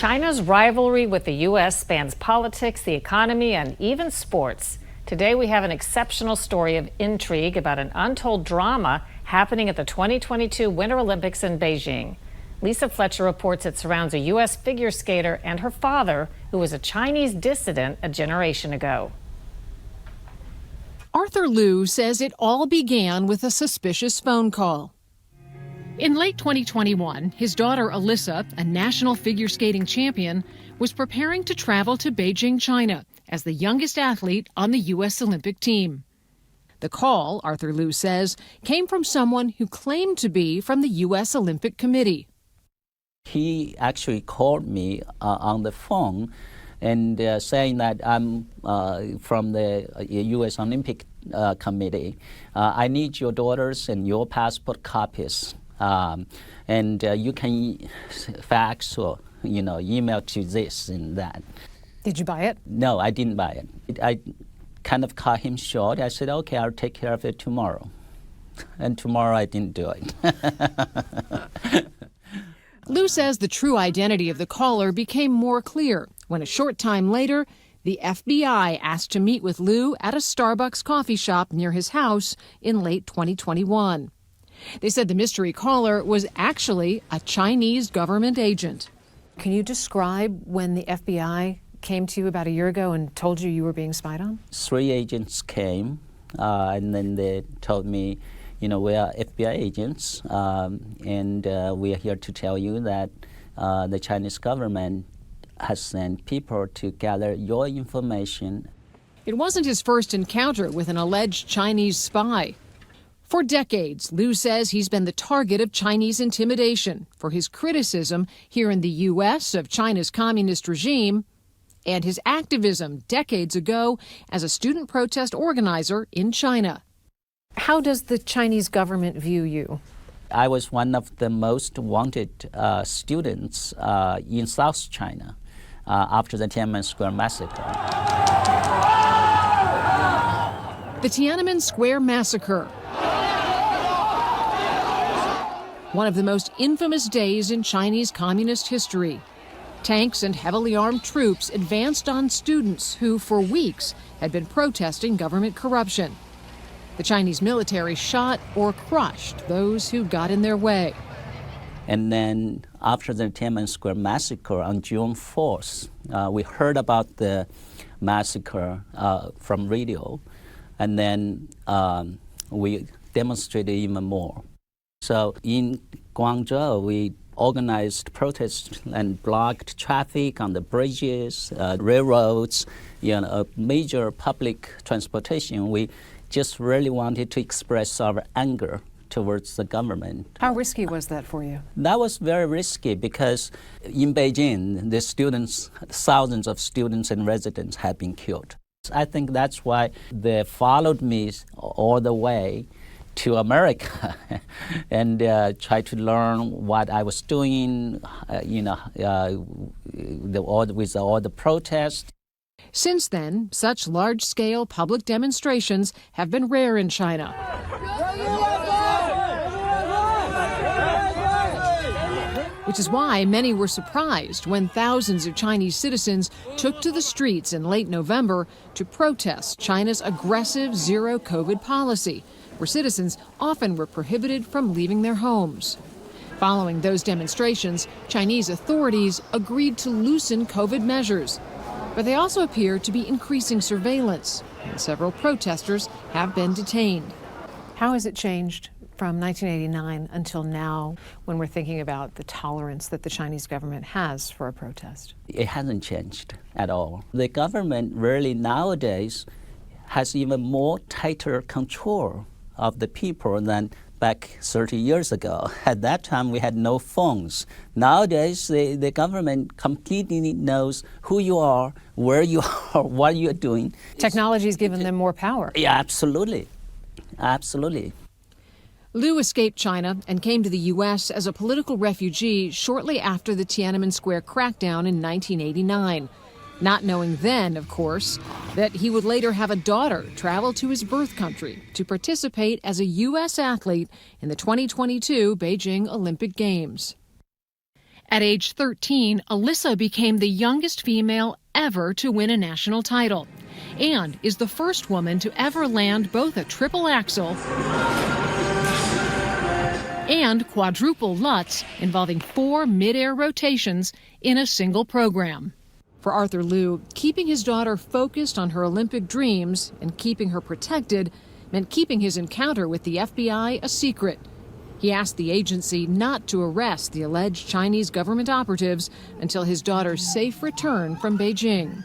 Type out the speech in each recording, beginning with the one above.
China's rivalry with the U.S. spans politics, the economy, and even sports. Today, we have an exceptional story of intrigue about an untold drama happening at the 2022 Winter Olympics in Beijing. Lisa Fletcher reports it surrounds a U.S. figure skater and her father, who was a Chinese dissident a generation ago. Arthur Liu says it all began with a suspicious phone call. In late 2021, his daughter Alyssa, a national figure skating champion, was preparing to travel to Beijing, China, as the youngest athlete on the U.S. Olympic team. The call, Arthur Liu says, came from someone who claimed to be from the U.S. Olympic Committee. He actually called me on the phone and saying that I'm from the U.S. Olympic Committee. I need your daughters and your passport copies. And you can fax or, email to this and that. Did you buy it? No, I didn't buy it. I kind of cut him short. I said, okay, I'll take care of it tomorrow. And tomorrow I didn't do it. Liu says the true identity of the caller became more clear when a short time later, the FBI asked to meet with Liu at a Starbucks coffee shop near his house in late 2021. They said the mystery caller was actually a Chinese government agent. Can you describe when the FBI came to you about a year ago and told you were being spied on? 3 agents came, and then they told me, we are FBI agents, and we are here to tell you that the Chinese government has sent people to gather your information. It wasn't his first encounter with an alleged Chinese spy. For decades, Liu says he's been the target of Chinese intimidation for his criticism here in the U.S. of China's communist regime and his activism decades ago as a student protest organizer in China. How does the Chinese government view you? I was one of the most wanted students in South China after the Tiananmen Square massacre. The Tiananmen Square massacre. One of the most infamous days in Chinese communist history. Tanks and heavily armed troops advanced on students who, for weeks, had been protesting government corruption. The Chinese military shot or crushed those who got in their way. And then after the Tiananmen Square massacre on June 4th, we heard about the massacre from radio, and then we demonstrated even more. So in Guangzhou, we organized protests and blocked traffic on the bridges, railroads, major public transportation. We just really wanted to express our anger towards the government. How risky was that for you? That was very risky because in Beijing, the students, thousands of students and residents have been killed. I think that's why they followed me all the way to America and try to learn what I was doing, with all the protests. Since then, such large-scale public demonstrations have been rare in China. Which is why many were surprised when thousands of Chinese citizens took to the streets in late November to protest China's aggressive zero-COVID policy, where citizens often were prohibited from leaving their homes. Following those demonstrations, Chinese authorities agreed to loosen COVID measures. But they also appear to be increasing surveillance, and several protesters have been detained. How has it changed from 1989 until now when we're thinking about the tolerance that the Chinese government has for a protest? It hasn't changed at all. The government really nowadays has even more tighter control of the people than back 30 years ago. At that time, we had no phones. Nowadays, the government completely knows who you are, where you are, what you're doing. Technology's given them more power. Yeah, absolutely. Absolutely. Liu escaped China and came to the U.S. as a political refugee shortly after the Tiananmen Square crackdown in 1989. Not knowing then, of course, that he would later have a daughter travel to his birth country to participate as a U.S. athlete in the 2022 Beijing Olympic Games. At age 13, Alyssa became the youngest female ever to win a national title and is the first woman to ever land both a triple axel and quadruple lutz, involving 4 mid-air rotations in a single program. For Arthur Liu, keeping his daughter focused on her Olympic dreams and keeping her protected meant keeping his encounter with the FBI a secret. He asked the agency not to arrest the alleged Chinese government operatives until his daughter's safe return from Beijing.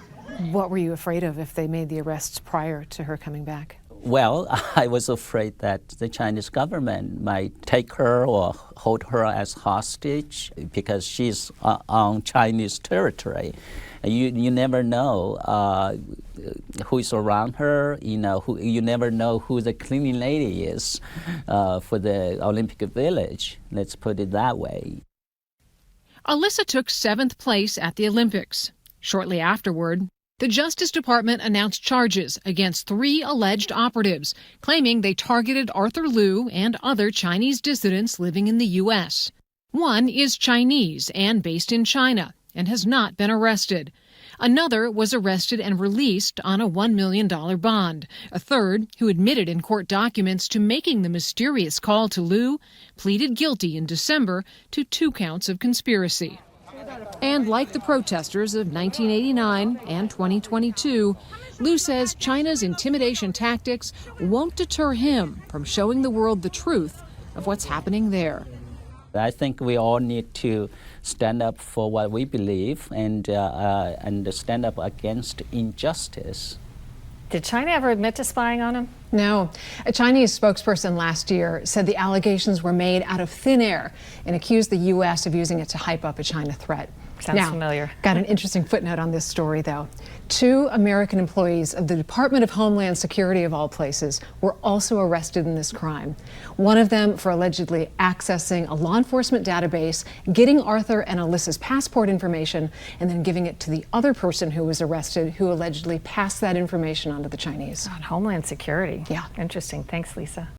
What were you afraid of if they made the arrests prior to her coming back? Well, I was afraid that the Chinese government might take her or hold her as hostage because she's on Chinese territory. You never know who's around her. You never know who the cleaning lady is for the Olympic Village. Let's put it that way. Alyssa took 7th place at the Olympics. Shortly afterward, the Justice Department announced charges against 3 alleged operatives, claiming they targeted Arthur Liu and other Chinese dissidents living in the U.S. One is Chinese and based in China and has not been arrested. Another was arrested and released on a $1 million bond. A third, who admitted in court documents to making the mysterious call to Liu, pleaded guilty in December to 2 counts of conspiracy. And like the protesters of 1989 and 2022, Liu says China's intimidation tactics won't deter him from showing the world the truth of what's happening there. I think we all need to stand up for what we believe and stand up against injustice. Did China ever admit to spying on him? No. A Chinese spokesperson last year said the allegations were made out of thin air and accused the U.S. of using it to hype up a China threat. Sounds familiar. Got an interesting footnote on this story, though. 2 American employees of the Department of Homeland Security, of all places, were also arrested in this crime. One of them for allegedly accessing a law enforcement database, getting Arthur and Alyssa's passport information, and then giving it to the other person who was arrested, who allegedly passed that information on to the Chinese. On Homeland Security. Yeah. Interesting. Thanks, Lisa.